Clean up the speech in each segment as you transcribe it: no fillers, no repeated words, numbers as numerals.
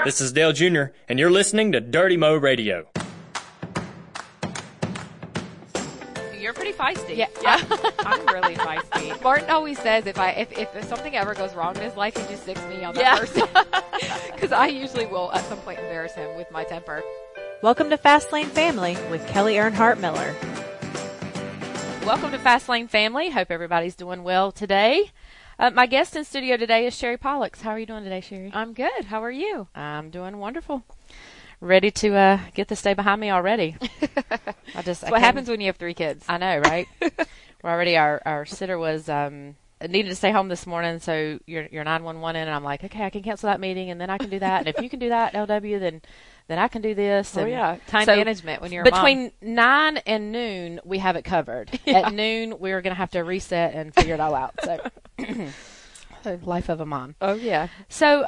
This is Dale Jr., and you're listening to Dirty Mo Radio. You're pretty feisty. Yeah. I'm really feisty. Martin always says if something ever goes wrong in his life, he just sticks me on that person. Because I usually will at some point embarrass him with my temper. Welcome to Fast Lane Family with Kelley Earnhardt Miller. Welcome to Fast Lane Family. Hope everybody's doing well today. My guest in studio today is Sherry Pollux. How are you doing today, Sherry? I'm good. How are you? I'm doing wonderful. Ready to get this day behind me already. That's what happens when you have 3 kids. I know, right? We're already our sitter was needed to stay home this morning, so you're 911 in, and I'm like, okay, I can cancel that meeting, and then I can do that, and if you can do that, LW, then I can do this. Oh, and yeah. Time management when you're a mom. Between 9 and noon, we have it covered. Yeah. At noon, we're going to have to reset and figure it all out. So, life of a mom. Oh, yeah. So,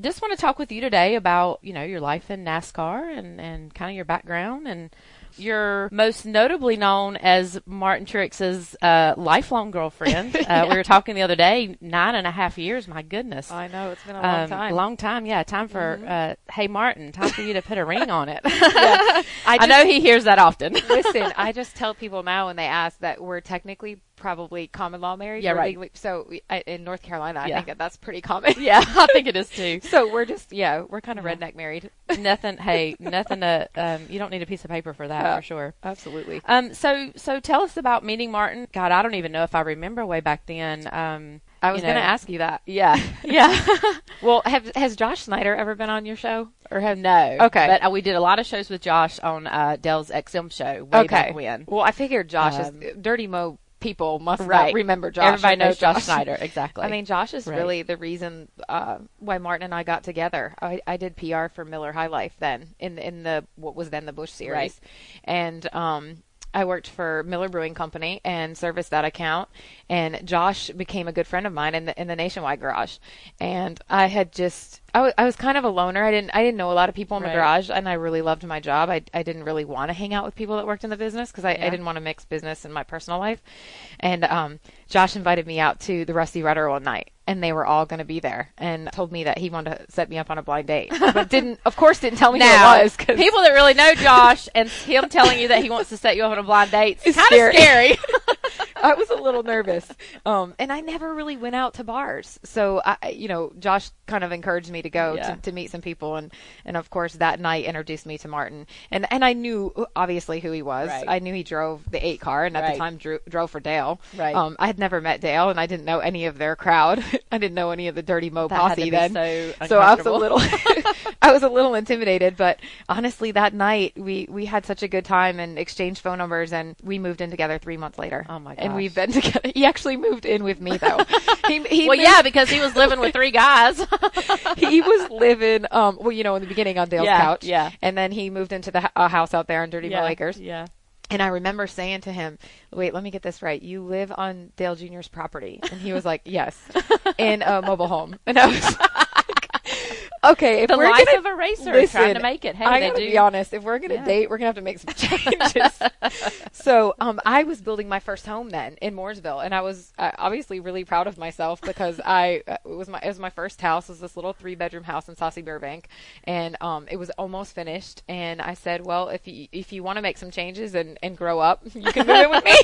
just want to talk with you today about, your life in NASCAR and kind of your background. And you're most notably known as Martin Truex's lifelong girlfriend. Yeah. We were talking the other day, 9.5 years. My goodness. I know. It's been a long time. Long time, yeah. Time for, hey, Martin, time for you to put a ring on it. Yeah. I know he hears that often. Listen, I just tell people now when they ask that we're technically probably common law married. Yeah, right. Legally, so in North Carolina, I think that's pretty common. Yeah, I think it is too. So we're just, we're kind of redneck married. Nothing to, you don't need a piece of paper for that, for sure. Absolutely. So tell us about meeting Martin. God, I don't even know if I remember way back then. I was going to ask you that. Yeah. Yeah. Well, has Josh Snyder ever been on your show? No. Okay. But we did a lot of shows with Josh on Dale's XM show way back when. Well, I figured Josh is Dirty Mo. People must not remember Josh. Everybody knows Josh Snyder. Exactly. I mean, Josh is really the reason why Martin and I got together. I did PR for Miller High Life then in the what was then the Busch series, right. And I worked for Miller Brewing Company and serviced that account. And Josh became a good friend of mine in the Nationwide garage. And I had I was kind of a loner. I didn't know a lot of people in the garage, and I really loved my job. I didn't really want to hang out with people that worked in the business because I didn't want to mix business and my personal life. And Josh invited me out to the Rusty Rudder one night, and they were all going to be there, and told me that he wanted to set me up on a blind date, but didn't tell me who it was. People that really know Josh and him telling you that he wants to set you up on a blind date is kind of scary. I was a little nervous. And I never really went out to bars. So, Josh kind of encouraged me to go to meet some people. And of course, that night introduced me to Martin. And I knew, obviously, who he was. Right. I knew he drove the 8 car and at the time drove for Dale. Right. I had never met Dale, and I didn't know any of their crowd. I didn't know any of the Dirty Mo posse then. So I was I was a little intimidated. But honestly, that night, we had such a good time and exchanged phone numbers, and we moved in together 3 months later. Oh, my gosh. And we've been together. He actually moved in with me, though. Because he was living with 3 guys. He was living, in the beginning on Dale's couch. Yeah. And then he moved into the house out there on Dirty Mo Acres. Yeah. And I remember saying to him, wait, let me get this right. You live on Dale Jr.'s property. And he was like, yes, in a mobile home. And I was okay, if the we're life gonna, of a racer, listen, trying to make it. Hey, I gotta be honest. If we're going to date, we're going to have to make some changes. So I was building my first home then in Mooresville, and I was obviously really proud of myself because it was my first house. It was this little 3-bedroom house in Saucy Burbank, and it was almost finished. And I said, well, if you want to make some changes and grow up, you can move in with me.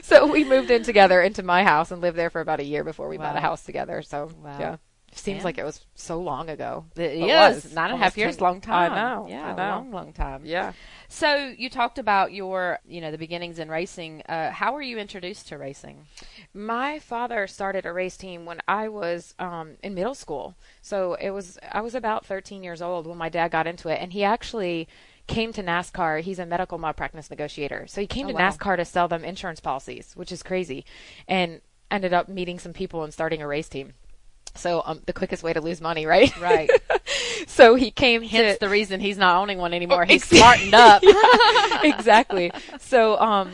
So we moved in together into my house and lived there for about a year before we bought a house together. So yeah. Seems like it was so long ago. It was 9.5 years, long time. I know. Yeah, I know. long time. Yeah. So you talked about your, the beginnings in racing. How were you introduced to racing? My father started a race team when I was in middle school. So I was about 13 years old when my dad got into it, and he actually came to NASCAR. He's a medical malpractice negotiator. So he came to NASCAR to sell them insurance policies, which is crazy, and ended up meeting some people and starting a race team. So the quickest way to lose money, right? Right. So he came Hence the reason he's not owning one anymore. He's smartened up. Exactly. So,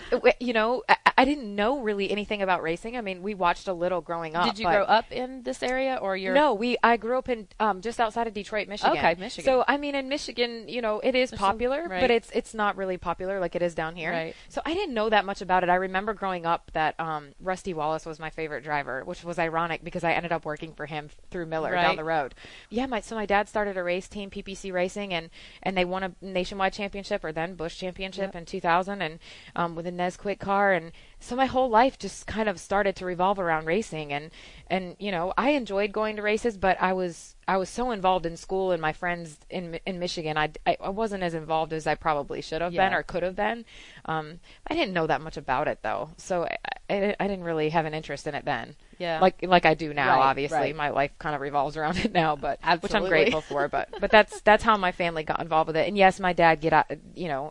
I didn't know really anything about racing. I mean, we watched a little growing up. Did you grow up in this area, or you're? No, I grew up in just outside of Detroit, Michigan. Okay, Michigan. So I mean, in Michigan, it is popular, right. but it's not really popular like it is down here. Right. So I didn't know that much about it. I remember growing up that Rusty Wallace was my favorite driver, which was ironic because I ended up working for him through Miller down the road. Yeah, my dad started a race team, PPC Racing, and they won a nationwide championship, or then Busch championship in 2000, and with a Nesquik car. And so my whole life just kind of started to revolve around racing, and I enjoyed going to races, but I was so involved in school and my friends in Michigan. I wasn't as involved as I probably should have been or could have been. I didn't know that much about it though, so I didn't really have an interest in it then. Yeah, like I do now. Right, obviously, right. My life kind of revolves around it now, but which I'm Absolutely. grateful for. But that's how my family got involved with it. And yes, my dad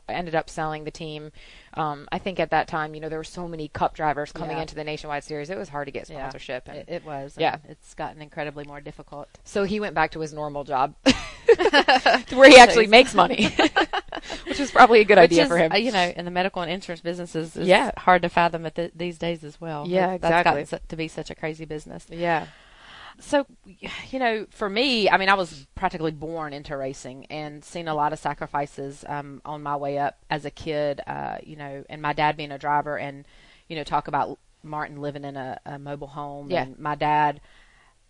ended up selling the team. I think at that time, there were so many Cup drivers coming into the Nationwide Series. It was hard to get sponsorship. Yeah, and it was. Yeah, it's gotten incredibly more difficult. So he went back to his normal job, where he actually makes money, which is probably a good idea for him. In the medical and insurance businesses, is hard to fathom these days as well. Yeah, That's exactly. gotten to be such a crazy business. Yeah. So, for me, I mean, I was practically born into racing and seen a lot of sacrifices on my way up as a kid, and my dad being a driver, and, talk about Martin living in a mobile home. Yeah. And my dad,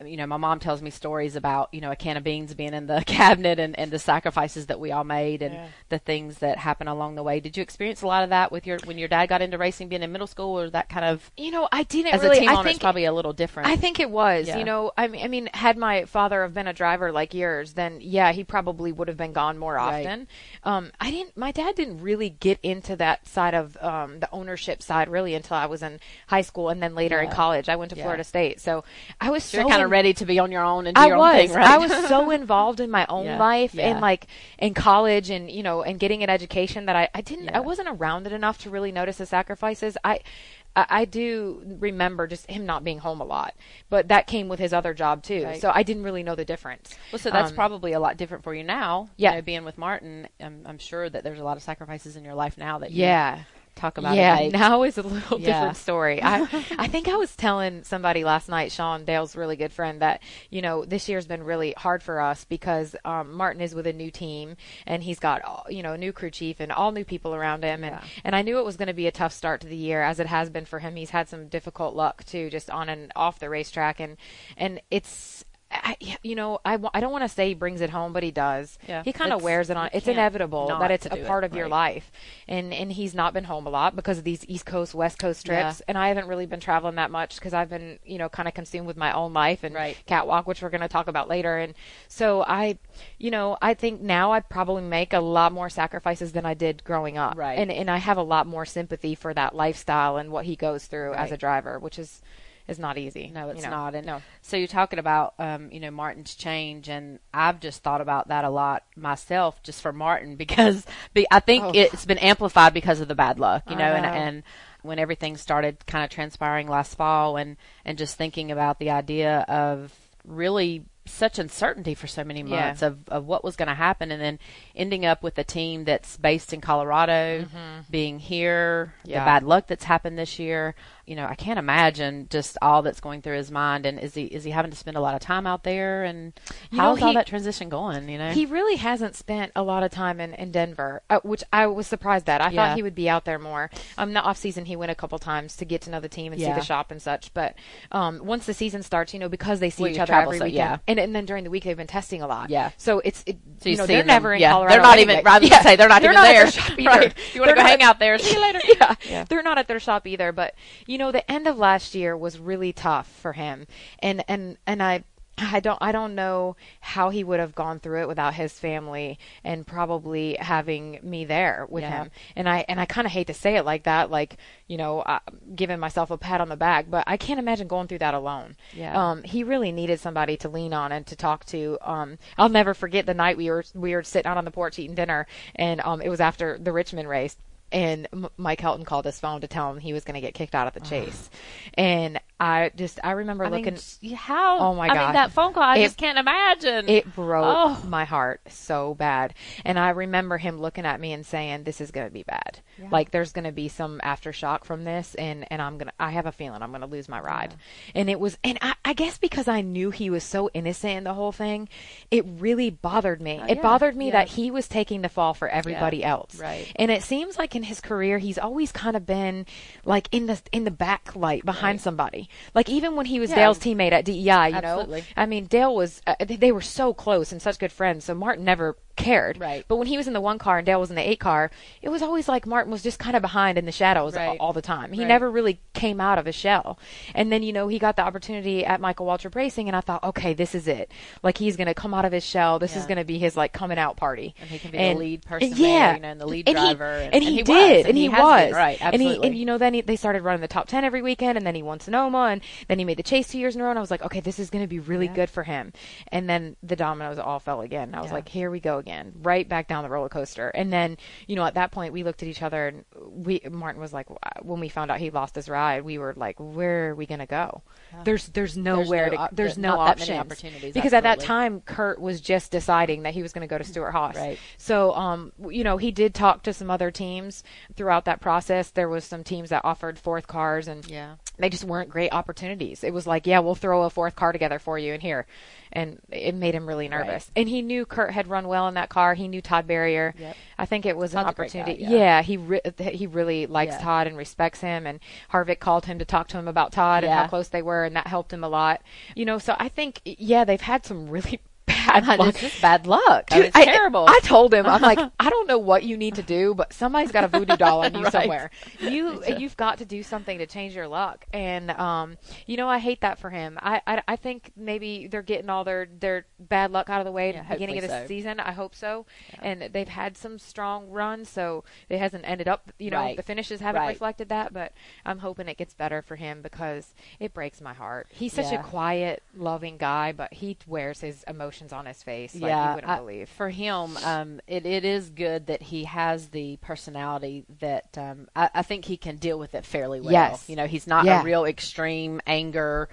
my mom tells me stories about, a can of beans being in the cabinet and the sacrifices that we all made and the things that happened along the way. Did you experience a lot of that when your dad got into racing, being in middle school, or that kind of? I didn't as really. a team I owner, think it's probably a little different. I think it was. Yeah. I mean, had my father have been a driver like yours, then he probably would have been gone more often. My dad didn't really get into that side of the ownership side really until I was in high school, and then later in college. I went to Florida State, so I was You're kind of ready to be on your own and do your own thing, right? I was so involved in my own life Yeah. and like in college and and getting an education that I wasn't around it enough to really notice the sacrifices. I do remember just him not being home a lot, but that came with his other job too. Right. So I didn't really know the difference. Well, so that's probably a lot different for you now. Being with Martin, I'm sure that there's a lot of sacrifices in your life now that you talk about. Now is a little different story. I think I was telling somebody last night, Sean, Dale's really good friend, that this year's been really hard for us because Martin is with a new team and he's got a new crew chief and all new people around him, and I knew it was going to be a tough start to the year, as it has been for him. He's had some difficult luck too, just on and off the racetrack, and it's. I don't want to say he brings it home, but he does. Yeah. He kind of wears it on. It's inevitable that it's a part of your right. life. And he's not been home a lot because of these East Coast, West Coast trips. Yeah. And I haven't really been traveling that much because I've been, kind of consumed with my own life and catwalk, which we're going to talk about later. And so I think now I probably make a lot more sacrifices than I did growing up. Right. And I have a lot more sympathy for that lifestyle and what he goes through as a driver, which is not easy. No, it's not. And so you're talking about, Martin's change, and I've just thought about that a lot myself, just for Martin, because I think it's been amplified because of the bad luck, and when everything started kind of transpiring last fall, and just thinking about the idea of really such uncertainty for so many months of what was going to happen, and then ending up with a team that's based in Colorado, being here, the bad luck that's happened this year. I can't imagine just all that's going through his mind. And is he having to spend a lot of time out there? And how's all that transition going? He really hasn't spent a lot of time in Denver, which I was surprised at. I thought he would be out there more. The off season, he went a couple times to get to know the team and see the shop and such. But once the season starts, because they see each other every weekend, and then during the week they've been testing a lot. Yeah. So so they're never in Colorado. They're not anyway. even. Rather than say they're not even there. At their shop either. Right. You want to go hang out there? See you later. Yeah. They're not at their shop either. But the end of last year was really tough for him, and I don't know how he would have gone through it without his family and probably having me there with him. And I kind of hate to say it like that, giving myself a pat on the back, but I can't imagine going through that alone. Yeah. He really needed somebody to lean on and to talk to. I'll never forget the night we were sitting out on the porch eating dinner, and it was after the Richmond race. And Mike Helton called his phone to tell him he was going to get kicked out of the chase. And I remember looking. How? Oh my I God. mean, that phone call, I just can't imagine. It broke my heart so bad. And I remember him looking at me and saying, this is going to be bad. Yeah. Like, there's going to be some aftershock from this. And I have a feeling I'm going to lose my ride. Yeah. And I guess because I knew he was so innocent in the whole thing, it really bothered me. It bothered me that he was taking the fall for everybody else. Right. And it seems like in his career, he's always kind of been like in the backlight behind somebody. Like even when he was Dale's teammate at DEI, you know, I mean, Dale was, they were so close and such good friends. So Martin never cared. Right. But when he was in the 1 car and Dale was in the 8 car, it was always like Martin was just kind of behind in the shadows all the time. He never really came out of his shell. And then, you know, he got the opportunity at Michael Waltrip Racing, and I thought, okay, this is it. Like, he's going to come out of his shell. This is going to be his, like, coming out party. And he can be the lead person there, you know, and the lead driver. And he did. And he was. Right, absolutely. And you know, then they started running the top 10 every weekend, and then he won Sonoma, and then he made the Chase 2 years in a row, and I was like, okay, this is going to be really good for him. And then the dominoes all fell again. I was like, here we go again. Right back down the roller coaster. And then, you know, at that point we looked at each other, and Martin was like, when we found out he lost his ride, we were like, where are we going to go? There's nowhere there's no options. Because at that time Kurt was just deciding that he was going to go to Stewart Haas. Right. So you know, he did talk to some other teams throughout that process. There was some teams that offered 4th cars, and they just weren't great opportunities. It was like, we'll throw a 4th car together for you in here. And it made him really nervous. Right. And he knew Kurt had run well in that car. He knew Todd Barrier. Yep. I think it was an opportunity. Guy, he really likes Todd and respects him. And Harvick called him to talk to him about Todd and how close they were, and that helped him a lot. You know, so I think, they've had some really bad luck. It's just bad luck. Dude, it's terrible. I told him, I'm like, I don't know what you need to do, but somebody's got a voodoo doll on you somewhere. You've got to do something to change your luck. And, you know, I hate that for him. I think maybe they're getting all their bad luck out of the way at the beginning of the season. I hope so. Yeah. And they've had some strong runs, so it hasn't ended up, you know, the finishes haven't reflected that, but I'm hoping it gets better for him because it breaks my heart. He's such a quiet, loving guy, but he wears his emotions on his face like you wouldn't believe. For him, it is good that he has the personality that I think he can deal with it fairly well. Yes. You know, he's not a real extreme anger,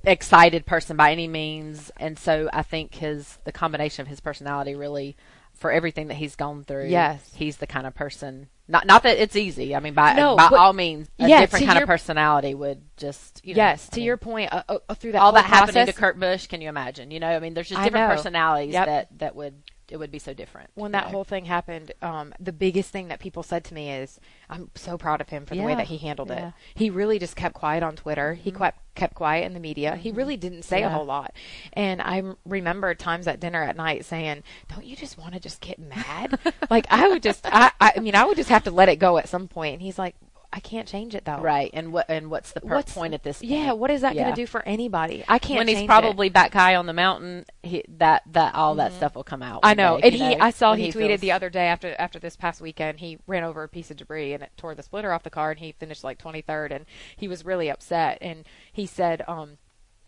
excited person by any means, and so I think the combination of his personality really, for everything that he's gone through, he's the kind of person. Not that it's easy. I mean, by all means, a different kind of personality would just, you know. To your point, through that all that process, happening to Kurt Busch, can you imagine? You know, I mean, there's just different personalities that would be so different. When that whole thing happened, the biggest thing that people said to me is, I'm so proud of him for the way that he handled it. He really just kept quiet on Twitter. He kept quiet in the media. He really didn't say a whole lot. And I remember times at dinner at night saying, don't you just want to just get mad? Like, I would just have to let it go at some point. And he's like, I can't change it though. Right. And what's the point at this point? Yeah. What is that going to do for anybody? I can't. When change he's probably back high on the mountain, that all that stuff will come out. I know. And I saw he tweeted the other day after this past weekend, he ran over a piece of debris and it tore the splitter off the car, and he finished like 23rd, and he was really upset. And he said,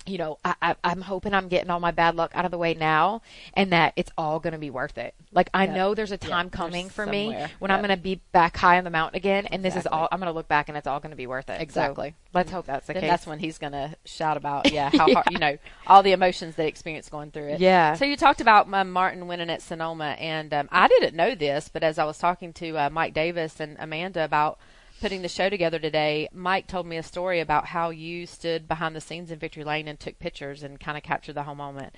you know, I'm hoping I'm getting all my bad luck out of the way now, and that it's all going to be worth it. Like, I know there's a time coming for me when I'm going to be back high on the mountain again, and this is all, I'm going to look back and it's all going to be worth it. Exactly. So let's hope that's the case. That's when he's going to shout about, how hard, you know, all the emotions they experience going through it. Yeah. So you talked about Martin winning at Sonoma, and I didn't know this, but as I was talking to Mike Davis and Amanda about putting the show together today, Mike told me a story about how you stood behind the scenes in Victory Lane and took pictures and kind of captured the whole moment.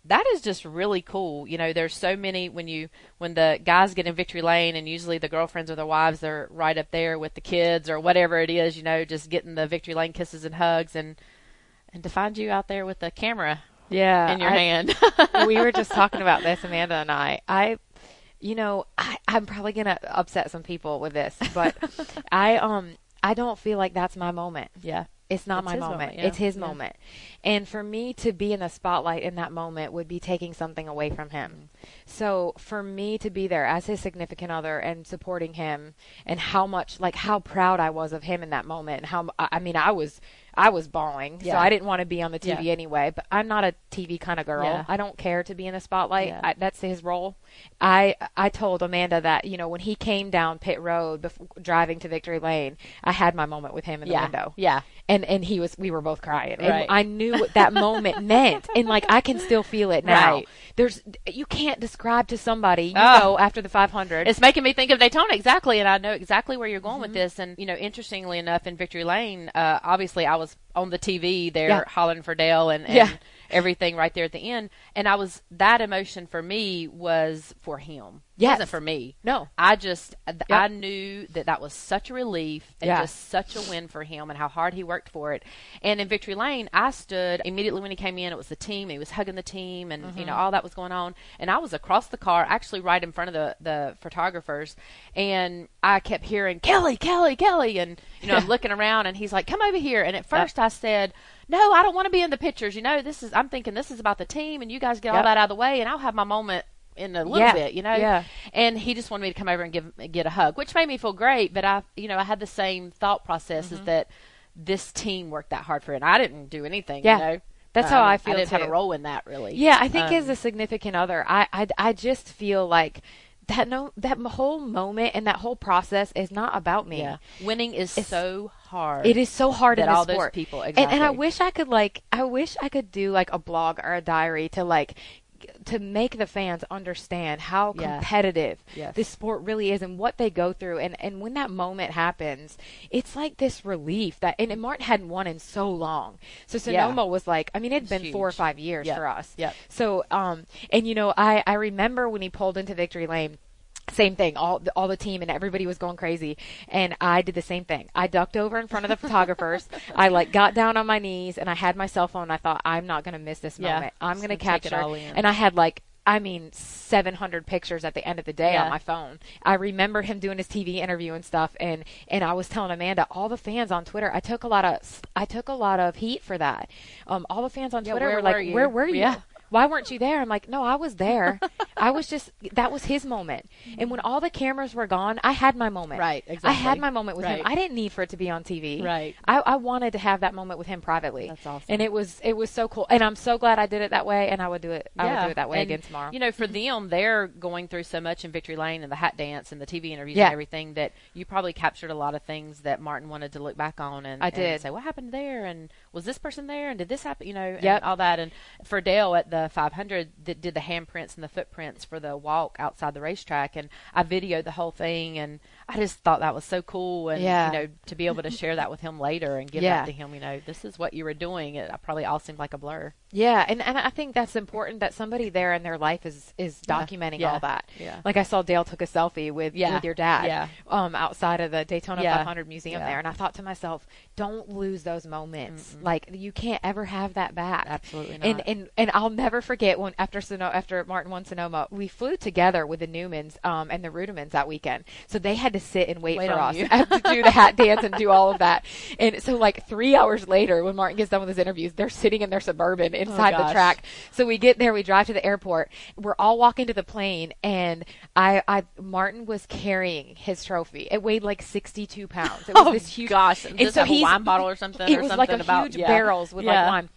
That is just really cool. You know, there's so many when the guys get in Victory Lane, and usually the girlfriends or their wives, they're right up there with the kids or whatever it is, you know, just getting the Victory Lane kisses and hugs, and to find you out there with the camera in your hand. We were just talking about this, Amanda and I. You know, I'm probably going to upset some people with this, but I don't feel like that's my moment. Yeah. It's not my moment. It's his moment. And for me to be in the spotlight in that moment would be taking something away from him. So for me to be there as his significant other and supporting him, and how proud I was of him in that moment, and I I was bawling, so Yeah. I didn't want to be on the TV Yeah. anyway. But I'm not a TV kind of girl. Yeah. I don't care to be in the spotlight. Yeah. That's his role. I told Amanda that, when he came down pit road driving to Victory Lane, I had my moment with him in the window. Yeah. And we were both crying. And Right. I knew what that moment meant. And like, I can still feel it now. Right. You can't describe to somebody, Oh. after the 500. It's making me think of Daytona, exactly, and I know exactly where you're going with this. And, interestingly enough, in Victory Lane, obviously I was on the TV there Yeah. hollering for Dale and Yeah. everything right there at the end. And that emotion for me was for him. Yes. It wasn't for me. No. I knew that was such a relief and Yeah. just such a win for him and how hard he worked for it. And in Victory Lane, I stood immediately when he came in. It was the team. He was hugging the team and, all that was going on. And I was across the car, actually right in front of the photographers. And I kept hearing, Kelley, Kelley, Kelley. And, I'm looking around and he's like, come over here. And at first I said, no, I don't want to be in the pictures. I'm thinking this is about the team and you guys get all that out of the way and I'll have my moment in a little bit, Yeah. And he just wanted me to come over and get a hug, which made me feel great. But I had the same thought process is that this team worked that hard for it. And I didn't do anything, Yeah. That's how I feel I didn't have too. a role in that really. Yeah, I think as a significant other, I just feel like that whole moment and that whole process is not about me. Yeah. Winning is so hard. It is so hard that in this all sport. those people, And I wish I could do like a blog or a diary to make the fans understand how competitive this sport really is and what they go through. And when that moment happens, it's like this relief and Martin hadn't won in so long. So Sonoma was like, it'd been huge. 4 or 5 years for us. Yep. So, I remember when he pulled into Victory Lane, same thing, all the team and everybody was going crazy, and I did the same thing. I ducked over in front of the photographers. I got down on my knees and I had my cell phone. I thought, I'm not going to miss this moment. I'm going to capture it all in. And I had 700 pictures at the end of the day on my phone. I remember him doing his TV interview and stuff, and I was telling Amanda, all the fans on Twitter, I took a lot of heat for that. All the fans on Twitter were like, where were you? Yeah. Why weren't you there? I'm like, no, I was there. That was his moment. And when all the cameras were gone, I had my moment. Right, exactly. I had my moment with him. Right. I didn't need for it to be on TV. Right. I wanted to have that moment with him privately. That's awesome. And it was so cool. And I'm so glad I did it that way, and I would do it that way again tomorrow. For them, they're going through so much in Victory Lane and the hat dance and the TV interviews Yeah. and everything that you probably captured a lot of things that Martin wanted to look back on and say, what happened there? And was this person there? And did this happen? And all that. And for Dale at the 500, that did the handprints and the footprints for the walk outside the racetrack, and I videoed the whole thing, and I just thought that was so cool, and to be able to share that with him later and give that to him, this is what you were doing. It probably all seemed like a blur. Yeah, and I think that's important that somebody there in their life is documenting all that. Yeah. Like I saw Dale took a selfie with your dad outside of the Daytona 500 museum there, and I thought to myself, don't lose those moments. Mm-mm. Like you can't ever have that back. Absolutely not. And I'll never forget when after Martin won Sonoma, we flew together with the Newmans and the Rudimans that weekend. So they had to sit and wait for on us you. to do the hat dance and do all of that. And so 3 hours later, when Martin gets done with his interviews, they're sitting in their Suburban inside the track. So we get there, we drive to the airport. We're all walking to the plane, and Martin was carrying his trophy. It weighed 62 pounds. It was this huge. Gosh. And Just so a wine bottle or something. It was like a about, huge barrels with Yeah. wine.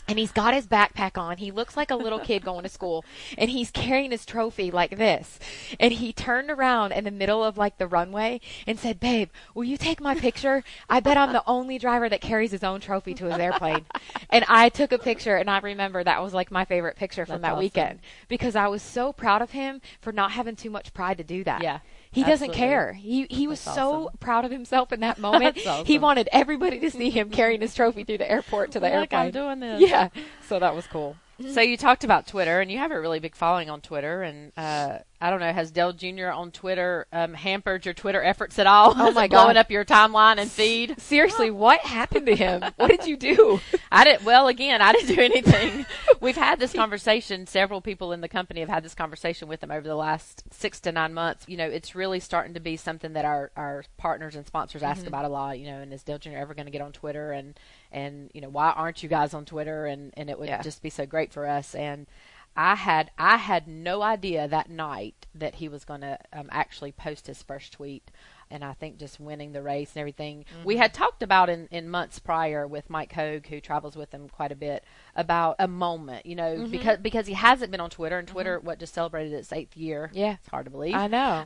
And he's got his backpack on. He looks like a little kid going to school. And he's carrying his trophy like this. And he turned around in the middle of the runway and said, babe, will you take my picture? I bet I'm the only driver that carries his own trophy to his airplane. And I took a picture, and I remember that was my favorite picture from that awesome. weekend. Because I was so proud of him for not having too much pride to do that. Yeah. He doesn't Absolutely. care. He was That's so awesome. proud of himself in that moment. That's awesome. He wanted everybody to see him carrying his trophy through the airport to the Look, airplane. I'm doing this. Yeah. So that was cool. So you talked about Twitter, and you have a really big following on Twitter. And I don't know, has Dale Jr. on Twitter hampered your Twitter efforts at all? Oh, my blowing God. up your timeline and feed? Seriously, what happened to him? What did you do? I didn't do anything. We've had this conversation. Several people in the company have had this conversation with him over the last 6 to 9 months. It's really starting to be something that our partners and sponsors ask about a lot, and is Dale Jr. ever going to get on Twitter? And why aren't you guys on Twitter? And it would just be so great for us. And I had no idea that night that he was going to actually post his first tweet. and I think just winning the race and everything. We had talked about in months prior with Mike Hogue, who travels with him quite a bit, about a moment, because he hasn't been on Twitter, and Twitter just celebrated its 8th year. Yeah, it's hard to believe. I know.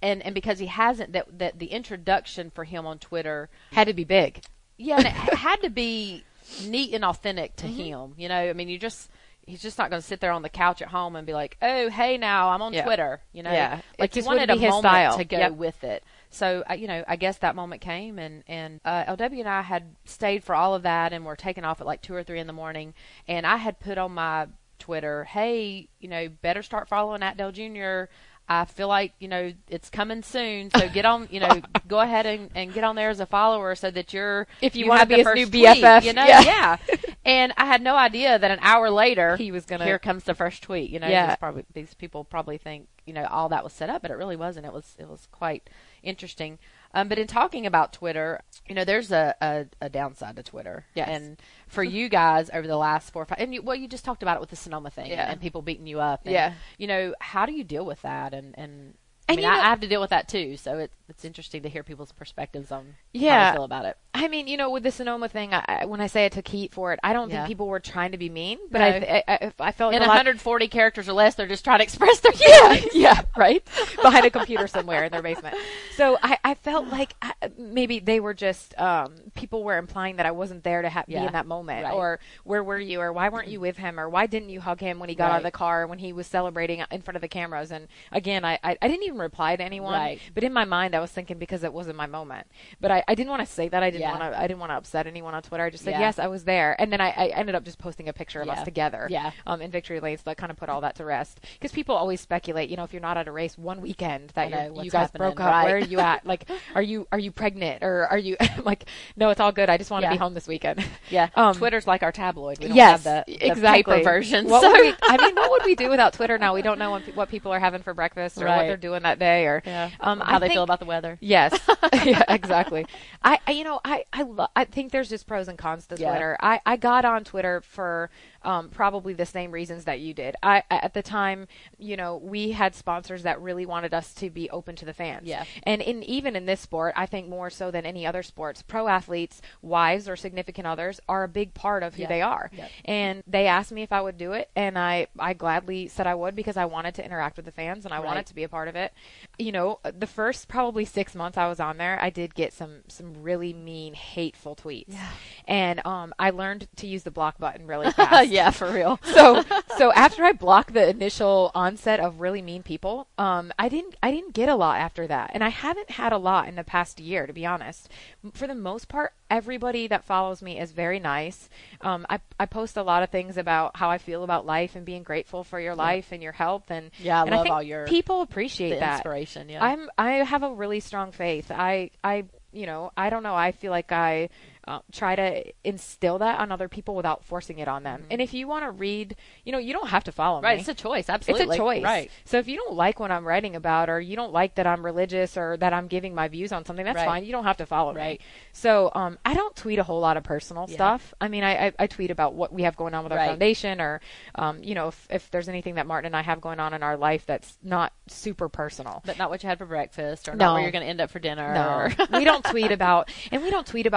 And because he hasn't, that the introduction for him on Twitter had to be big. Yeah, and it had to be neat and authentic to him. I mean, he's just not going to sit there on the couch at home and be like, "Oh, hey, now I'm on Twitter." Yeah, like he wanted a moment to go with it. So, I guess that moment came, and LW and I had stayed for all of that, and were taking off at like 2 or 3 in the morning, and I had put on my Twitter, "Hey, better start following at Dale Jr. I feel like, it's coming soon, so get on, go ahead and get on there as a follower so that if you want to be his new BFF, yeah. And I had no idea that an hour later, here comes the first tweet, these people probably think, all that was set up, but it really wasn't. It was quite interesting. But in talking about Twitter, there's a downside to Twitter. Yes. And for you guys over the last 4 or 5, and you just talked about it with the Sonoma thing and people beating you up. And, how do you deal with that? And I mean, I have to deal with that too, so it's interesting to hear people's perspectives on how they feel about it. I mean, with the Sonoma thing, when I say I took heat for it, I don't think people were trying to be mean, but I felt like in 140 characters or less, they're just trying to express their yeah, right, behind a computer somewhere in their basement. So I felt like maybe they were just people were implying that I wasn't there to be in that moment, or where were you, or why weren't you with him, or why didn't you hug him when he got out of the car when he was celebrating in front of the cameras? And again, I didn't even reply to anyone, but in my mind I was thinking because it wasn't my moment. But I didn't want to say that. I didn't want to upset anyone on Twitter. I just said yes, I was there, and then I ended up just posting a picture of us together in victory lane, so that kind of put all that to rest, because people always speculate, if you're not at a race one weekend that you guys broke up, where are you at? Like, are you pregnant, or are you like, no, it's all good, I just want to be home this weekend. Twitter's like our tabloid. We don't have the paper version. What would we do without Twitter now? We don't know what people are having for breakfast, or what they're doing that day, or how they feel about the weather. Yes. Yeah, exactly. I think there's just pros and cons to Twitter. I got on Twitter for probably the same reasons that you did. At the time, we had sponsors that really wanted us to be open to the fans. Yeah. And even in this sport, I think more so than any other sports, pro athletes, wives or significant others are a big part of who they are. Yep. And they asked me if I would do it, and I gladly said I would, because I wanted to interact with the fans and I wanted to be a part of it. The first probably 6 months I was on there, I did get some really mean, hateful tweets. Yeah. And I learned to use the block button really fast. Yeah, for real. So after I blocked the initial onset of really mean people, I didn't get a lot after that, and I haven't had a lot in the past year, to be honest. For the most part, everybody that follows me is very nice. I post a lot of things about how I feel about life and being grateful for your life and your health, and I love think all your people appreciate that inspiration. Yeah, I have a really strong faith. I don't know. I feel like I try to instill that on other people without forcing it on them. And if you want to read, you don't have to follow me. Right, it's a choice. Absolutely. It's a choice. Right. So if you don't like what I'm writing about, or you don't like that I'm religious, or that I'm giving my views on something, that's fine. You don't have to follow me. So I don't tweet a whole lot of personal stuff. I mean, I tweet about what we have going on with our foundation, or, if there's anything that Martin and I have going on in our life that's not super personal. But not what you had for breakfast, or not where you're going to end up for dinner. No. We don't tweet about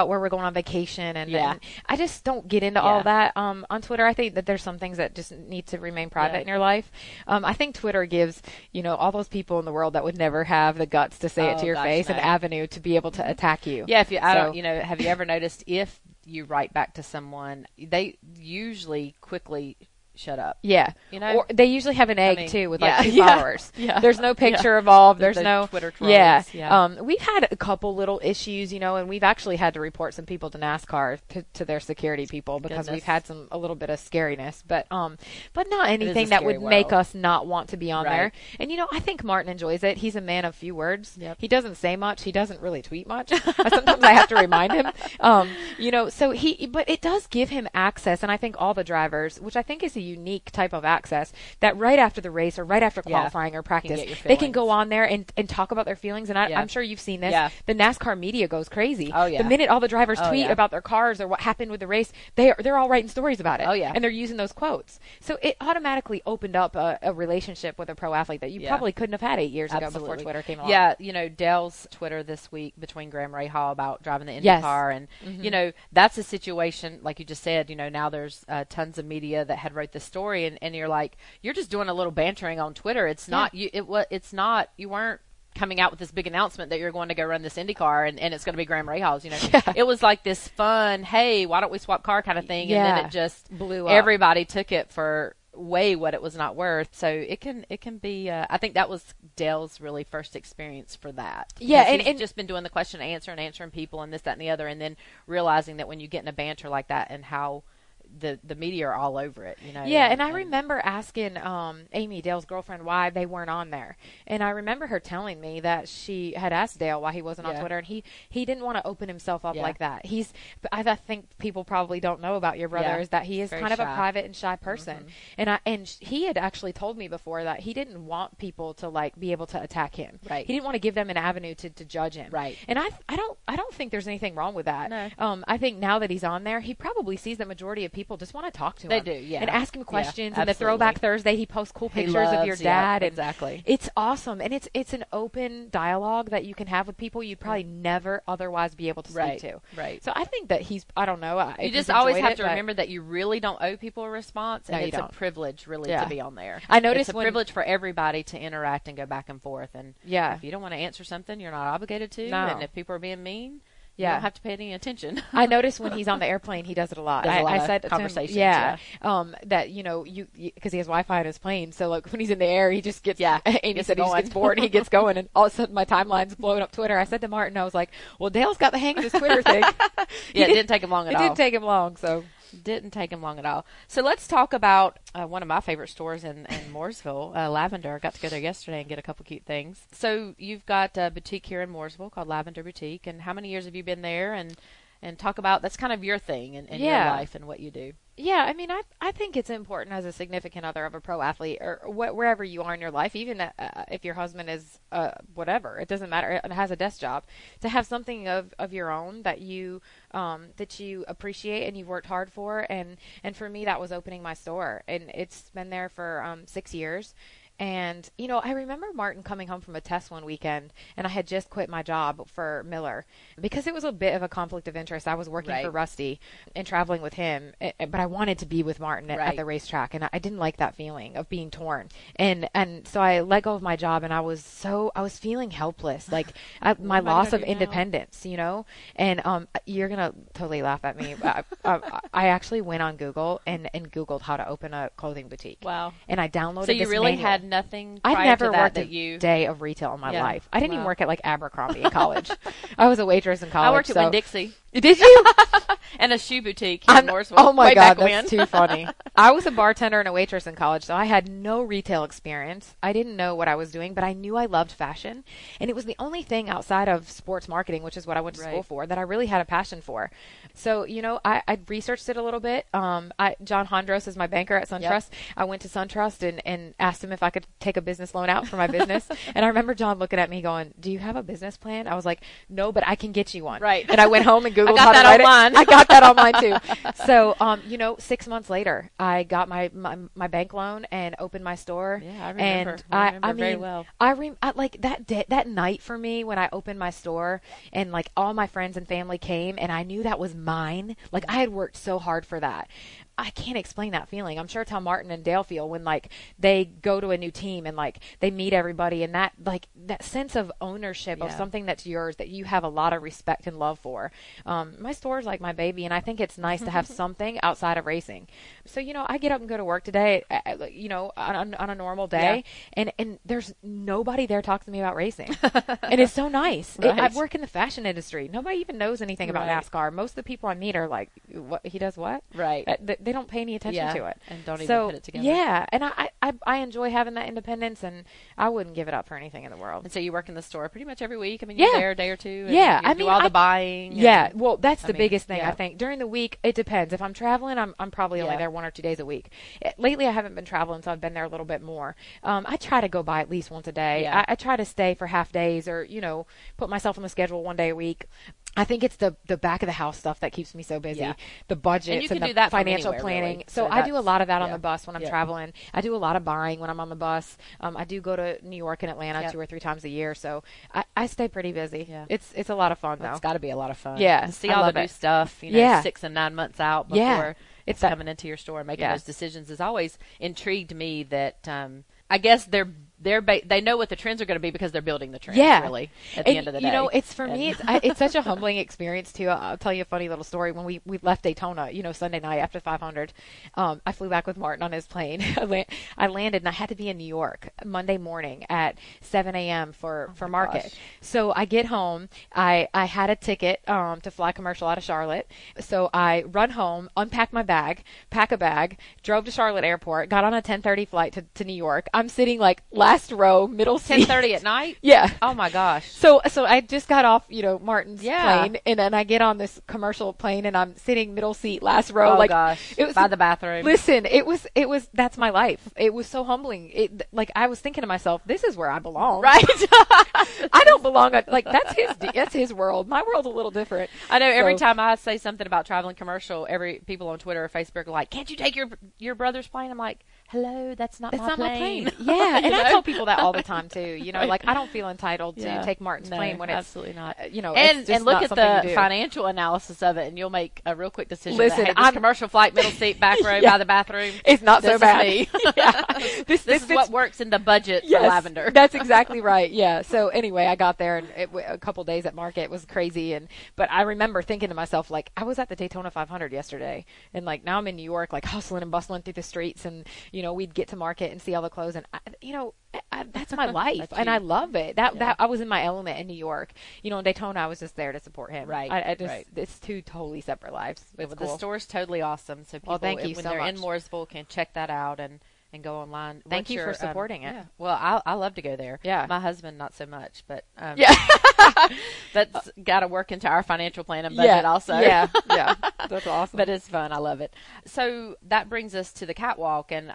where we're going on vacation, and I just don't get into all that on Twitter. I think that there's some things that just need to remain private in your life. I think Twitter gives all those people in the world that would never have the guts to say it to your face an avenue to be able to attack you. Yeah, have you ever noticed if you write back to someone, they usually quickly shut up. Yeah. Or they usually have an egg too with like 2 followers. Yeah. There's no picture involved. There's no Twitter trolls. Yeah. We've had a couple little issues, and we've actually had to report some people to NASCAR to their security people, because we've had a little bit of scariness, but not anything that would make us not want to be on there. And I think Martin enjoys it. He's a man of few words. Yep. He doesn't say much. He doesn't really tweet much. Sometimes I have to remind him. But it does give him access, and I think all the drivers, which I think is a unique type of access that right after the race or right after qualifying or practice, they can go on there and talk about their feelings. And I'm sure you've seen this. Yeah. The NASCAR media goes crazy. Oh, yeah. The minute all the drivers tweet about their cars or what happened with the race, they're all writing stories about it. Oh, yeah. And they're using those quotes. So it automatically opened up a relationship with a pro athlete that you probably couldn't have had 8 years ago before Twitter came along. Yeah, Dale's Twitter this week between Graham Rahal about driving the IndyCar, and that's a situation like you just said. Now there's tons of media that had wrote this story, and you're like, you're just doing a little bantering on Twitter. It's not you. It's not. You weren't coming out with this big announcement that you're going to go run this IndyCar and it's going to be Graham Rahal's. It was like this fun, hey, why don't we swap car kind of thing, and then it just blew up. Everybody took it for way what it was not worth. So it can be I think that was Dale's really first experience for that. Yeah, and just been doing the question and answering people and this, that, and the other, and then realizing that when you get in a banter like that and how the media are all over it, Yeah, and I remember asking Amy, Dale's girlfriend, why they weren't on there. And I remember her telling me that she had asked Dale why he wasn't on Twitter, and he didn't want to open himself up like that. I think people probably don't know about your brother is that he is kind of a private and shy person. And he had actually told me before that he didn't want people to be able to attack him. Right. He didn't want to give them an avenue to judge him. Right. And I don't think there's anything wrong with that. No. I think now that he's on there, he probably sees the majority of people just want to talk to him. They do, yeah. And ask him questions. Yeah, and the Throwback Thursday, he posts cool pictures of your dad. Yeah, and exactly. It's awesome. And it's an open dialogue that you can have with people you'd probably never otherwise be able to speak to. Right. So I think that I don't know. You just always have to remember that you really don't owe people a response. And it's a privilege, really, to be on there. I noticed it's a privilege for everybody to interact and go back and forth. And if you don't want to answer something, you're not obligated to. No. And if people are being mean, you don't have to pay any attention. I notice when he's on the airplane, he does it a lot. I said conversations. That because he has Wi-Fi in his plane, so when he's in the air, he just gets. Yeah, Amy said he just gets bored and he gets going, and all of a sudden my timeline's blowing up Twitter. I said to Martin, I was like, "Well, Dale's got the hang of this Twitter thing." It didn't take him long at all. It didn't take him long, so. Didn't take him long at all. So let's talk about one of my favorite stores in Mooresville, Lavender. I got to go there yesterday and get a couple cute things. So you've got a boutique here in Mooresville called Lavender Boutique. And how many years have you been there? And talk about, that's kind of your thing in your life and what you do. Yeah, I mean, I think it's important as a significant other of a pro athlete or wherever you are in your life, even if your husband is whatever, it doesn't matter, has a desk job, to have something of your own that you appreciate and you've worked hard for. And for me, that was opening my store, and it's been there for 6 years. And, I remember Martin coming home from a test one weekend, and I had just quit my job for Miller because it was a bit of a conflict of interest. I was working for Rusty and traveling with him, but I wanted to be with Martin at the racetrack, and I didn't like that feeling of being torn. And so I let go of my job, and I was feeling helpless, my loss of independence, And you're going to totally laugh at me. I actually went on Google and Googled how to open a clothing boutique. Wow. And I downloaded So you this really manual. had nothing prior I've never to that worked that a day of retail in my life. I didn't even Wow. work at Abercrombie in college. I was a waitress in college. I worked at Winn-Dixie. Did you? And a shoe boutique in Mooresville. Oh my way God, back that's when. too funny. I was a bartender and a waitress in college, so I had no retail experience. I didn't know what I was doing, but I knew I loved fashion, and it was the only thing outside of sports marketing, which is what I went to school for, that I really had a passion for. So, I researched it a little bit. John Hondros is my banker at SunTrust. I went to SunTrust and asked him if I could take a business loan out for my business. And I remember John looking at me going, "Do you have a business plan?" I was like, "No, but I can get you one." Right. And I went home and Googled I got how to that write online. it. I got that online too. So, 6 months later, I got my bank loan and opened my store. Yeah, I remember. And I remember very well. Like that day, that night for me when I opened my store and all my friends and family came and I knew that was mine. I had worked so hard for that. I can't explain that feeling. I'm sure it's how Martin and Dale feel when they go to a new team and they meet everybody, and that sense of ownership of something that's yours that you have a lot of respect and love for. My store is like my baby, and I think it's nice to have something outside of racing. So I get up and go to work today, on a normal day, and there's nobody there talking to me about racing, and it's so nice. Right. I work in the fashion industry. Nobody even knows anything about NASCAR. Most of the people I meet are like, "What he does? What?" Right. don't pay any attention to it. And don't even So, put it together. yeah, and I enjoy having that independence, and I wouldn't give it up for anything in the world. And so you work in the store pretty much every week. I mean, you're there a day or two. And Yeah, you do all the buying. Yeah, and, well, that's the mean, biggest thing, yeah. I think. During the week, it depends. If I'm traveling, I'm probably only there 1 or 2 days a week. Lately, I haven't been traveling, so I've been there a little bit more. I try to go by at least once a day. Yeah. I try to stay for half days, or put myself on the schedule 1 day a week. I think it's the back of the house stuff that keeps me so busy. Yeah. The budgets And you can the do that from financial anywhere, planning. really. So So I do a lot of that on yeah. the bus when I'm Yeah. traveling. I do a lot of buying when I'm on the bus. I do go to New York and Atlanta Yep. 2 or 3 times a year. So I stay pretty busy. Yeah. It's a lot of fun, though. It's got to be a lot of fun. Yeah, And see I all the love new it. stuff, Yeah. 6 and 9 months out before Yeah. it's that- coming into your store and making Yeah. those decisions has always intrigued me that I guess they know what the trends are going to be because they're building the trends, really, at the And, end of the day. It's for me, it's such a humbling experience, too. I'll tell you a funny little story. When we left Daytona, Sunday night after 500, I flew back with Martin on his plane. I landed, and I had to be in New York Monday morning at 7 a.m. for market. gosh. So I get home. I had a ticket to fly commercial out of Charlotte. So I run home, unpack my bag, pack a bag, drove to Charlotte Airport, got on a 10:30 flight to New York. I'm sitting like last row, middle seat. 10:30 at night? Yeah. Oh my gosh. So I just got off, Martin's Yeah. plane, and then I get on this commercial plane, and I'm sitting middle seat, last row. Oh like, gosh. it was By the bathroom. Listen, it was. That's my life. It was so humbling. I was thinking to myself, this is where I belong. Right. I don't belong. Like that's his world. My world's a little different. I know every So- time I say something about traveling commercial, people on Twitter or Facebook are like, "Can't you take your brother's plane?" I'm like, "Hello, that's not my plane." Yeah, and You I know? tell people that all the time too. Right. Like I don't feel entitled to Yeah. take Martin's No, plane when it's absolutely not. it's And just look not at something you the do. financial analysis of it, and you'll make a real quick decision. Listen, that, hey, this commercial flight, middle seat, back row, Yeah. by the bathroom. It's not This so is bad. me. Yeah. This is what works in the budget for lavender. That's exactly right. Yeah. So anyway, I got there, and a couple days at market was crazy. But I remember thinking to myself, like, I was at the Daytona 500 yesterday, and like now I'm in New York, like hustling and bustling through the streets, and we'd get to market and see all the clothes, and that's my life, That's and you. I love it. That I was in my element in New York. In Daytona, I was just there to support him. Right, I just right. It's 2 totally separate lives. It's But cool. the store's totally awesome. So people, Well, thank you when so they're in much. Mooresville, can check that out and go online. Thank What's you for your, supporting it. Yeah. Well, I love to go there. Yeah. My husband, not so much, but Yeah. that's got to work into our financial plan and budget also. Yeah. Yeah. That's awesome. But it's fun. I love it. So that brings us to the catwalk, and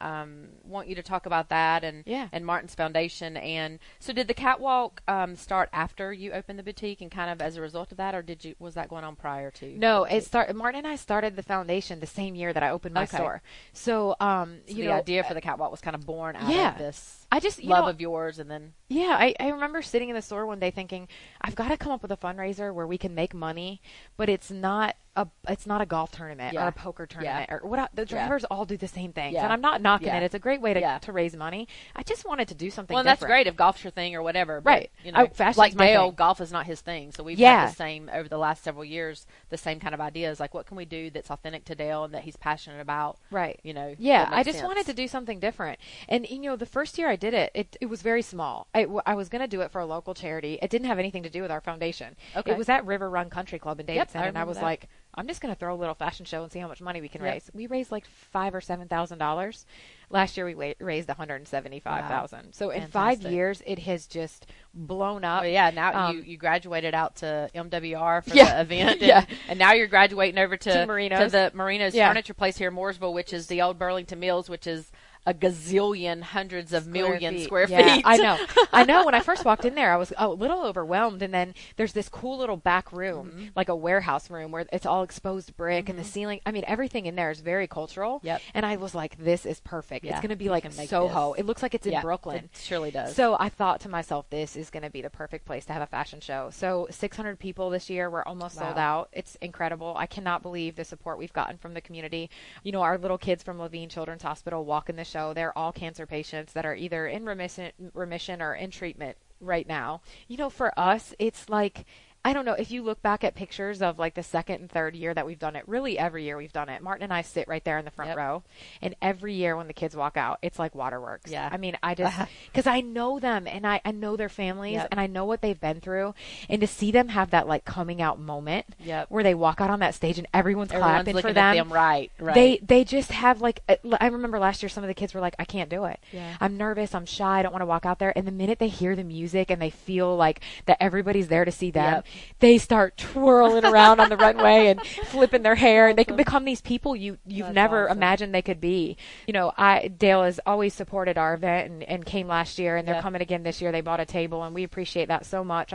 want you to talk about that and Martin's Foundation. And so, did the catwalk start after you opened the boutique, and kind of as a result of that, or was that going on prior to? No, Martin and I started the foundation the same year that I opened my store. So, the idea for the catwalk was kind of born out of this. I just love of yours, and then I remember sitting in the store one day thinking, I've got to come up with a fundraiser where we can make money, but it's not a golf tournament or a poker tournament or what. The drivers all do the same things, and I'm not knocking it. It's a great way to raise money. I just wanted to do something. Well, different. that's great if golf's your thing or whatever. But, Right. Fashion's like my Dale, thing. golf is not his thing. So we've had the same over the last several years. The same kind of ideas. Like, what can we do that's authentic to Dale and that he's passionate about? Right. Yeah. I just wanted to do something different. And the first year I did it, it was very small. I was going to do it for a local charity. It didn't have anything to do with our foundation. Okay. It was at River Run Country Club in Davidson, and I remember was that. like, I'm just going to throw a little fashion show and see how much money we can raise. We raised like $5,000 or $7,000. Last year we raised $175,000. Wow. So in Fantastic. 5 years, it has just blown up. Oh, yeah, now you graduated out to MWR for Yeah. the event, Yeah. and now you're graduating over to Marinos. the Marinos Yeah. Furniture Place here in Mooresville, which is the old Burlington Mills, which is a gazillion, hundreds of million square feet. I know. I know. When I first walked in there, I was a little overwhelmed. And then there's this cool little back room, like a warehouse room, where it's all exposed brick and the ceiling. I mean, everything in there is very cultural. Yep. And I was like, this is perfect. Yeah, it's going to be we like can make Soho. this. It looks like it's in Yeah, Brooklyn. it surely does. So I thought to myself, this is going to be the perfect place to have a fashion show. So 600 people this year. We're almost sold out. It's incredible. I cannot believe the support we've gotten from the community. Our little kids from Levine Children's Hospital walk in the show. They're all cancer patients that are either in remission or in treatment right now. For us, it's like I don't know if you look back at pictures of like the second and third year that we've done it, really every year we've done it. Martin and I sit right there in the front row, and every year when the kids walk out, it's like waterworks. Yeah. I mean, I just, because I know them and I know their families and I know what they've been through, and to see them have that like coming out moment where they walk out on that stage and everyone's clapping looking for them. At them. Right. They just have like, I remember last year some of the kids were like, I can't do it. Yeah. I'm nervous. I'm shy. I don't want to walk out there. And the minute they hear the music and they feel like that everybody's there to see them, they start twirling around on the runway and flipping their hair, and they can become these people you've never imagined they could be. You know, Dale has always supported our event and came last year, and they're coming again this year. They bought a table, and we appreciate that so much.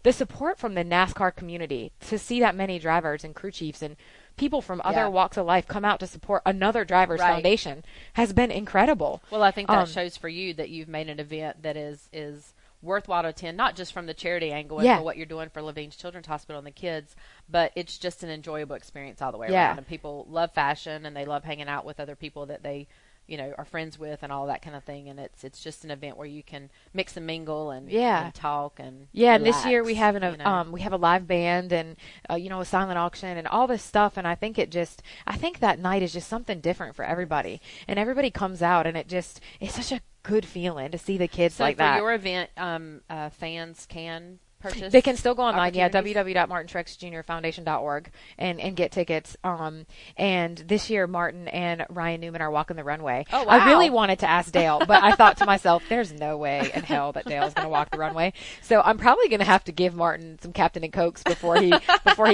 The support from the NASCAR community, to see that many drivers and crew chiefs and people from other walks of life come out to support another driver's foundation, has been incredible. Well, I think that shows for you that you've made an event that is worthwhile to attend, not just from the charity angle and for what you're doing for Levine's Children's Hospital and the kids, but it's just an enjoyable experience all the way around. And people love fashion, and they love hanging out with other people that they, you know, are friends with and all that kind of thing. And it's just an event where you can mix and mingle and talk and and relax, this year we have we have a live band and you know, a silent auction and all this stuff. And I think that night is just something different for everybody, and everybody comes out, and it's such a good feeling to see the kids like that. So for your event, fans can purchase? They can still go online, www.martintruxjrfoundation.org and get tickets. And this year, Martin and Ryan Newman are walking the runway. Oh, wow. I really wanted to ask Dale, but I thought to myself, there's no way in hell that Dale's going to walk the runway. So I'm probably going to have to give Martin some Captain and Cokes before he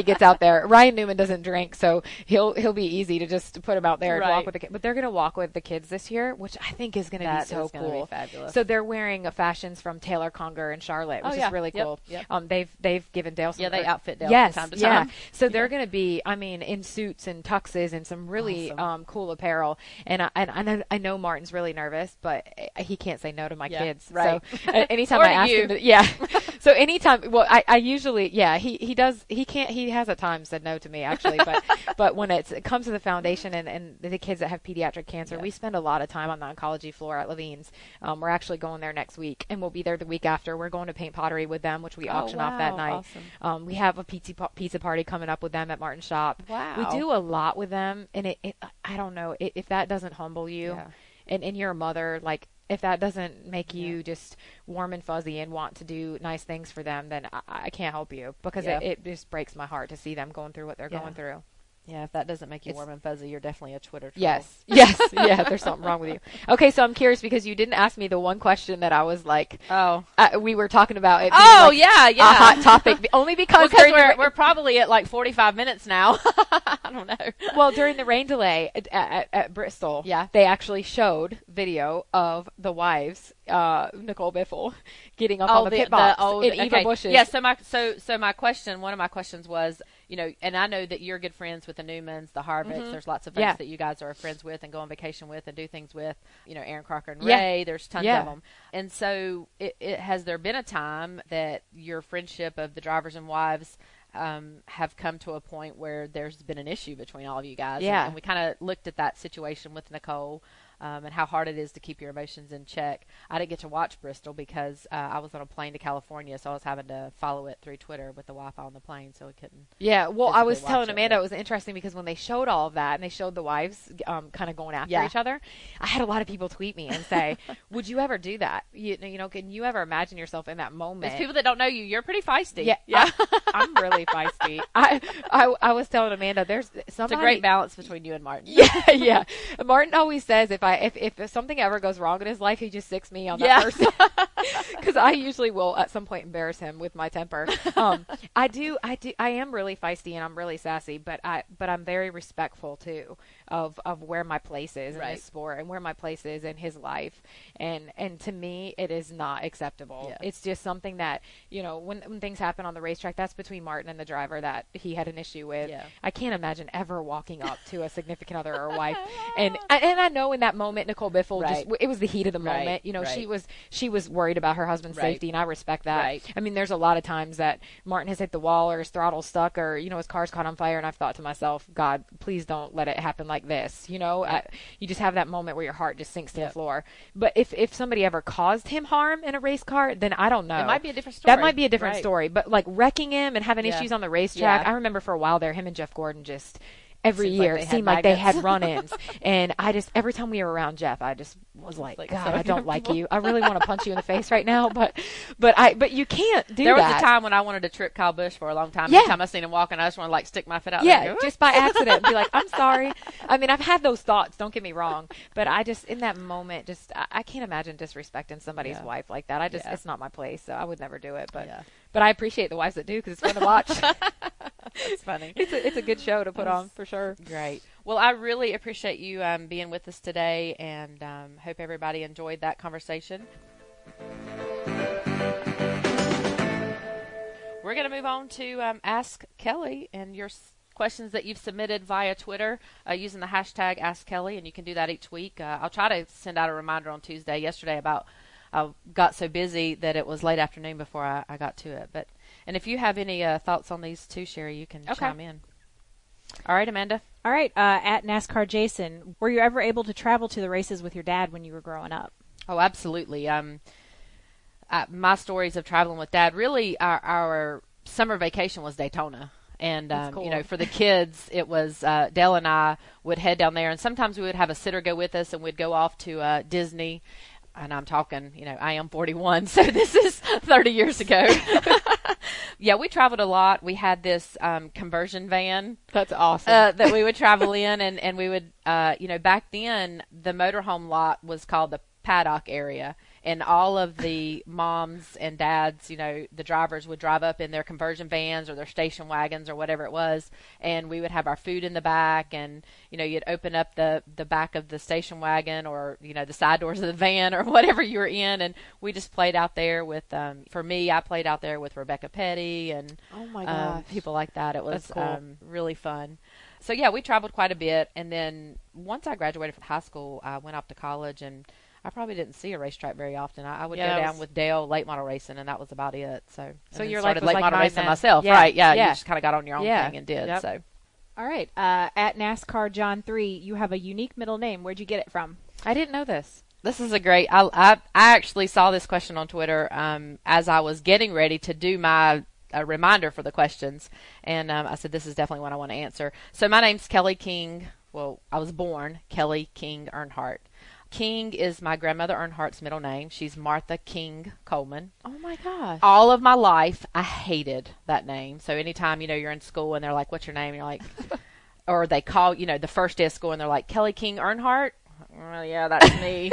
gets out there. Ryan Newman doesn't drink, so he'll be easy to just put him out there and walk with the kids. But they're going to walk with the kids this year, which I think is going to be so cool. Be fabulous. So they're wearing fashions from Taylor Conger and Charlotte, which is really cool. Yep. They've given Dale some. Yeah, they outfit Dale from time to time. So they're going to be, I mean, in suits and tuxes and some really cool apparel. And I know Martin's really nervous, but he can't say no to my kids. Right. So anytime I ask him to, so anytime, well, I usually, he does, he has at times said no to me actually, but when it comes to the foundation and the kids that have pediatric cancer, we spend a lot of time on the oncology floor at Levine's. We're actually going there next week, and we'll be there the week after. We're going to paint pottery with them, which we auction off that night. Awesome. We have a pizza party coming up with them at Martin's shop. Wow. We do a lot with them, and it I don't know, if that doesn't humble you, and you're a mother, like, if that doesn't make you just warm and fuzzy and want to do nice things for them, then I can't help you, because it just breaks my heart to see them going through what they're going through. Yeah, if that doesn't make you warm and fuzzy, you're definitely a Twitter troll. Yes, there's something wrong with you. Okay, so I'm curious, because you didn't ask me the one question that I was like, we were talking about it being a hot topic, only because we're probably at like 45 minutes now. I don't know. Well, during the rain delay at Bristol, they actually showed video of the wives, Nicole Biffle, getting up on the pit box in Eva Bush's. Yeah, so my question, one of my questions was, you know, and I know that you're good friends with the Newmans, the Harvitts. There's lots of folks that you guys are friends with and go on vacation with and do things with. You know, Aaron Crocker and Ray. There's tons of them. And so, has there been a time that your friendship of the drivers and wives have come to a point where there's been an issue between all of you guys? And we kind of looked at that situation with Nicole. And how hard it is to keep your emotions in check. I didn't get to watch Bristol because I was on a plane to California, so I was having to follow it through Twitter with the Wi-Fi on the plane, so I couldn't. Yeah, well, I was telling Amanda it was interesting because when they showed all of that and they showed the wives kind of going after each other, I had a lot of people tweet me and say, "Would you ever do that? You know, can you ever imagine yourself in that moment?" There's people that don't know you. You're pretty feisty. Yeah. I'm really feisty. I was telling Amanda, there's somebody. It's a great balance between you and Martin. Yeah. Martin always says if something ever goes wrong in his life, he just sicks me on that person, because I usually will at some point embarrass him with my temper. I am really feisty and I'm really sassy, but I'm very respectful too of where my place is in this sport and where my place is in his life, and to me it is not acceptable. It's just something that, you know, when things happen on the racetrack, that's between Martin and the driver that he had an issue with. I can't imagine ever walking up to a significant other or wife, and I know in that moment Nicole Biffle it was the heat of the moment. You know, she was worried about her husband's Right. safety, and I respect that. Right. I mean, there's a lot of times that Martin has hit the wall or his throttle stuck or, his car's caught on fire, and I've thought to myself, God, please don't let it happen like this. You just have that moment where your heart just sinks to the floor. But if somebody ever caused him harm in a race car, then I don't know. It might be a different story. That might be a different Right. story. But like wrecking him and having issues on the racetrack, I remember for a while there, him and Jeff Gordon just every Seems like year they it had seemed like they had magnets. run-ins. And I just, every time we were around Jeff, I just was like, God, so I don't like you. I really want to punch you in the face right now, but you can't do There was that. a time when I wanted to trip Kyle Busch for a long time. Yeah. Every time I seen him walking, I just want to like stick my foot out there. Yeah, And go, just by accident, and be like, I'm sorry. I mean, I've had those thoughts, don't get me wrong, but I just, in that moment, just, I can't imagine disrespecting somebody's wife like that. It's not my place, so I would never do it, but I appreciate the wives that do, because it's fun to watch. It's funny. It's a good show to put on, for sure. Great. Well, I really appreciate you being with us today, and hope everybody enjoyed that conversation. We're going to move on to Ask Kelley and your questions that you've submitted via Twitter using the hashtag Ask Kelley, and you can do that each week. I'll try to send out a reminder on Tuesday. Yesterday I got so busy that it was late afternoon before I got to it. And if you have any thoughts on these too, Sherry, you can chime in. All right, Amanda. All right, at NASCAR Jason, were you ever able to travel to the races with your dad when you were growing up? Oh, absolutely. My stories of traveling with Dad, really our summer vacation was Daytona. And, cool. For the kids, it was Dale and I would head down there. And sometimes we would have a sitter go with us, and we'd go off to Disney. And I'm talking, I am 41, so this is 30 years ago. Yeah, we traveled a lot. We had this conversion van. That's awesome. That we would travel in, and we would, back then, the motorhome lot was called the paddock area. And all of the moms and dads, the drivers would drive up in their conversion vans or their station wagons or whatever it was. And we would have our food in the back, and, you'd open up the back of the station wagon or, the side doors of the van or whatever you were in. And we just played out there with, for me, I played out there with Rebecca Petty and oh my gosh. People like that. It was That's cool. really fun. So, yeah, we traveled quite a bit. And then once I graduated from high school, I went off to college, and I probably didn't see a racetrack very often. I would go down with Dale late model racing, and that was about it. So your started life was late like model mine racing then. myself, Yeah, right? Yeah, yeah. you just kind of got on your own thing and did. Yep. So All right, at NASCAR John 3, you have a unique middle name. Where'd you get it from? I didn't know this. this is a great. I actually saw this question on Twitter as I was getting ready to do my reminder for the questions, and I said this is definitely one I want to answer. So my name's Kelley King. Well, I was born Kelley King Earnhardt. King is my grandmother Earnhardt's middle name. She's Martha King Coleman. Oh my gosh. All of my life, I hated that name. So anytime, you're in school and they're like, what's your name? And you're like, or they call, the first day of school and they're like, Kelley King Earnhardt? Well, yeah, that's me.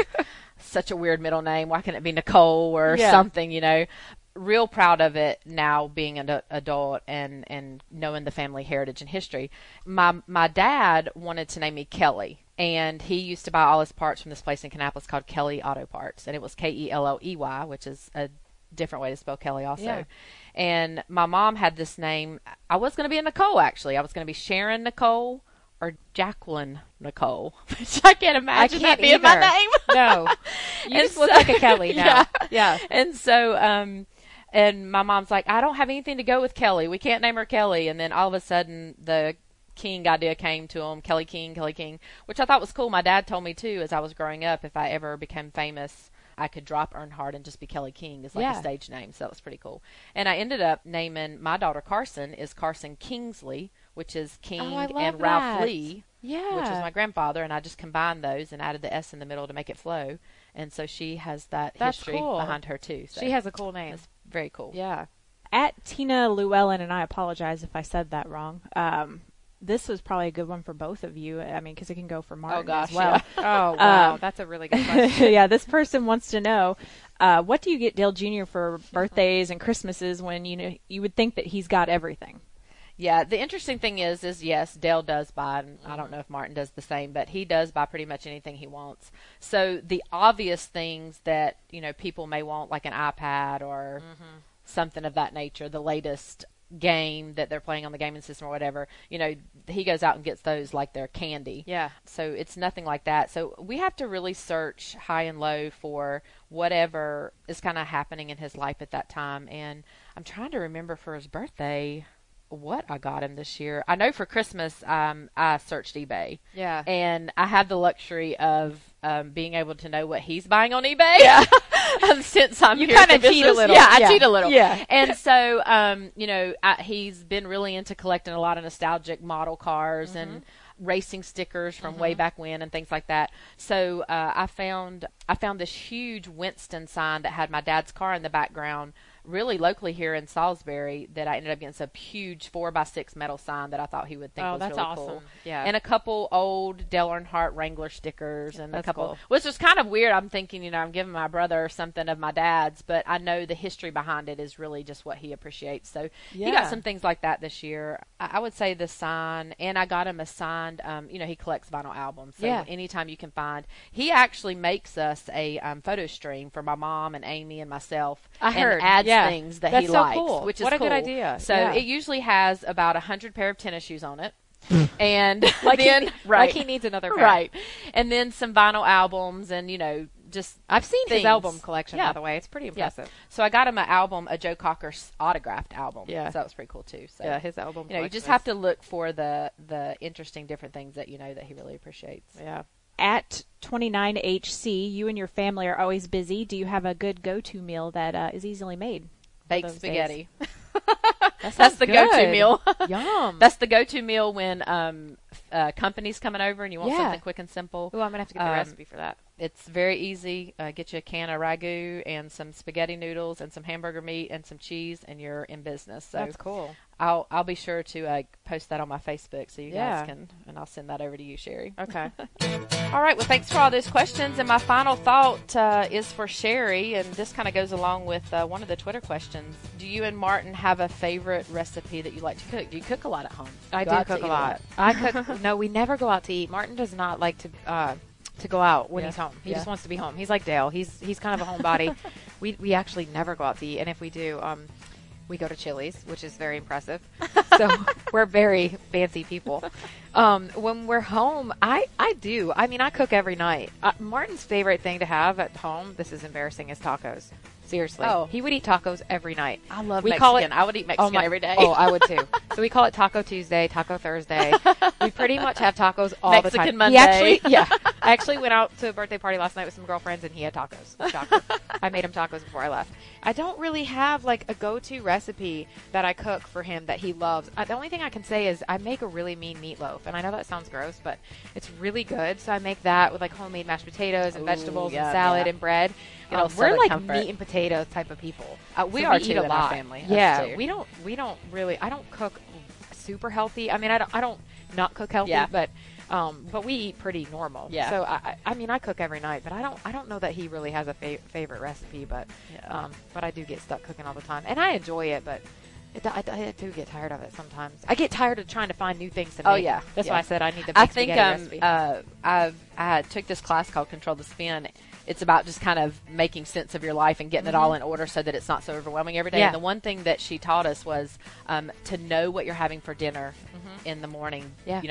Such a weird middle name. Why can't it be Nicole or something, Real proud of it now being an adult and knowing the family heritage and history. My dad wanted to name me Kelley. And he used to buy all his parts from this place in Kannapolis called Kelley Auto Parts. And it was Kelley, which is a different way to spell Kelley also. Yeah. And my mom had this name. I was going to be a Nicole, actually. I was going to be Sharon Nicole or Jacqueline Nicole, which I can't imagine that being my name. No. You just look like a Kelley now. Yeah. And so, and my mom's like, I don't have anything to go with Kelley. We can't name her Kelley. And then all of a sudden, the King idea came to him, Kelley King, which I thought was cool. My dad told me, too, as I was growing up, if I ever became famous, I could drop Earnhardt and just be Kelley King as like a stage name. So that was pretty cool. And I ended up naming my daughter Carson is Carson Kingsley, which is King and Ralph Lee, which is my grandfather. And I just combined those and added the S in the middle to make it flow. And so she has that history behind her, too. So she has a cool name. It's very cool. Yeah. At Tina Llewellyn, and I apologize if I said that wrong. This was probably a good one for both of you. I mean, because it can go for Martin as well. Yeah. Oh, wow. That's a really good question. Yeah, this person wants to know, what do you get Dale Jr. for birthdays and Christmases when, you would think that he's got everything? Yeah, the interesting thing is yes, Dale does buy, and I don't know if Martin does the same, but he does buy pretty much anything he wants. So the obvious things that, people may want, like an iPad or something of that nature, the latest game that they're playing on the gaming system or whatever, he goes out and gets those like they're candy. Yeah. So it's nothing like that. So we have to really search high and low for whatever is kind of happening in his life at that time. And I'm trying to remember for his birthday what I got him this year. I know for Christmas, I searched eBay. Yeah. And I have the luxury of being able to know what he's buying on eBay. Yeah. Since I'm you here kind for of cheat a business. little. Yeah, I cheat a little. Yeah. And so, he's been really into collecting a lot of nostalgic model cars and racing stickers from way back when and things like that. So I found this huge Winston sign that had my dad's car in the background, really locally here in Salisbury, that I ended up getting a huge 4x6 metal sign that I thought he would think was that's really awesome. cool. Yeah. And a couple old Dale Earnhardt Wrangler stickers and That's a couple, cool. which was kind of weird. I'm thinking, I'm giving my brother something of my dad's, but I know the history behind it is really just what he appreciates. So he got some things like that this year. I would say the sign, and I got him a signed, he collects vinyl albums. So anytime you can find, he actually makes us a photo stream for my mom and Amy and myself. I heard. And adds things that That's he so likes, cool. which is what a cool. good idea. So it usually has about 100 pair of tennis shoes on it. And like then like he needs another pair. Right. And then some vinyl albums and, just I've seen things. his album collection, by the way. It's pretty impressive. Yeah. So I got him an album, a Joe Cocker autographed album. Yeah. So that was pretty cool, too. So, yeah, his album you just have to look for the interesting different things that, that he really appreciates. Yeah. At 29HC, you and your family are always busy. Do you have a good go-to meal that is easily made? Baked spaghetti. That's the go-to meal. Yum. That's the go-to meal when company's coming over and you want something quick and simple. Oh, I'm going to have to get the recipe for that. It's very easy. Get you a can of ragu and some spaghetti noodles and some hamburger meat and some cheese, and you're in business. So that's cool. I'll be sure to post that on my Facebook so you guys can, and I'll send that over to you, Sherry. Okay. All right. Well, thanks for all those questions. And my final thought is for Sherry, and this kind of goes along with one of the Twitter questions. Do you and Martin have a favorite recipe that you like to cook? Do you cook a lot at home? I do cook a lot. I cook. No, we never go out to eat. Martin does not like to go out when he's home. He just wants to be home. He's like Dale. He's kind of a homebody. We actually never go out to eat, and if we do, we go to Chili's, which is very impressive. So we're very fancy people. When we're home, I do. I mean, I cook every night. Martin's favorite thing to have at home, this is embarrassing, is tacos. Seriously. Oh. He would eat tacos every night. I love Mexican. Call it, I would eat Mexican every day. Oh, I would too. So we call it Taco Tuesday, Taco Thursday. We pretty much have tacos all Mexican the time. Monday. I actually went out to a birthday party last night with some girlfriends, and he had tacos. Shocker. I made him tacos before I left. I don't really have like a go-to recipe that I cook for him that he loves. The only thing I can say is I make a really mean meatloaf, and I know that sounds gross, but it's really good. So I make that with like homemade mashed potatoes and vegetables and salad and bread. We're like meat and potatoes type of people. We so are we too eat a in lot. our family. Yeah, we don't really. I don't cook super healthy. I mean, I don't not cook healthy, but we eat pretty normal. Yeah. So I mean, I cook every night, but I don't know that he really has a favorite recipe, but I do get stuck cooking all the time, and I enjoy it, but. I do get tired of it sometimes. I get tired of trying to find new things to make. Oh, yeah. That's why I said I need the I baked think spaghetti recipe. I took this class called Control the Spin. It's about just kind of making sense of your life and getting it all in order so that it's not so overwhelming every day. Yeah. And the one thing that she taught us was to know what you're having for dinner in the morning,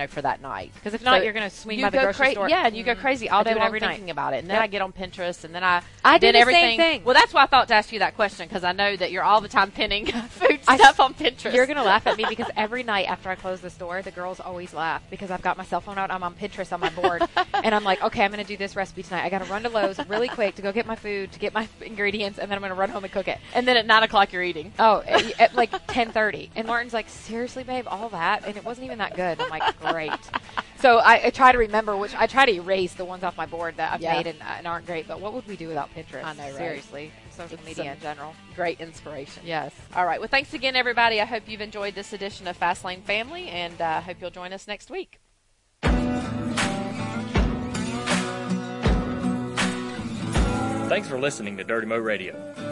for that night. Because if not, you're going to swing by the grocery store. Yeah, and you go crazy all day long every thinking night. about it. And then I get on Pinterest, and then I did did everything. Same thing. Well, that's why I thought to ask you that question, because I know that you're all the time pinning food stuff on Pinterest. You're going to laugh at me because every night after I close the store, the girls always laugh because I've got my cell phone out. I'm on Pinterest on my board. And I'm like, okay, I'm going to do this recipe tonight. I got to run to Lowe's really quick to go get my food, to get my ingredients, and then I'm going to run home and cook it. And then at 9 o'clock you're eating. Oh, at like 10:30. And Martin's like, seriously, babe, all that? And it wasn't even that good. I'm like, great. So I try to remember, I try to erase the ones off my board that I've made and aren't great. But what would we do without Pinterest? I know, right? Seriously. Social media in general. Great inspiration. Yes. All right. Well, thanks again, everybody. I hope you've enjoyed this edition of Fastlane Family, and I hope you'll join us next week. Thanks for listening to Dirty Mo Radio.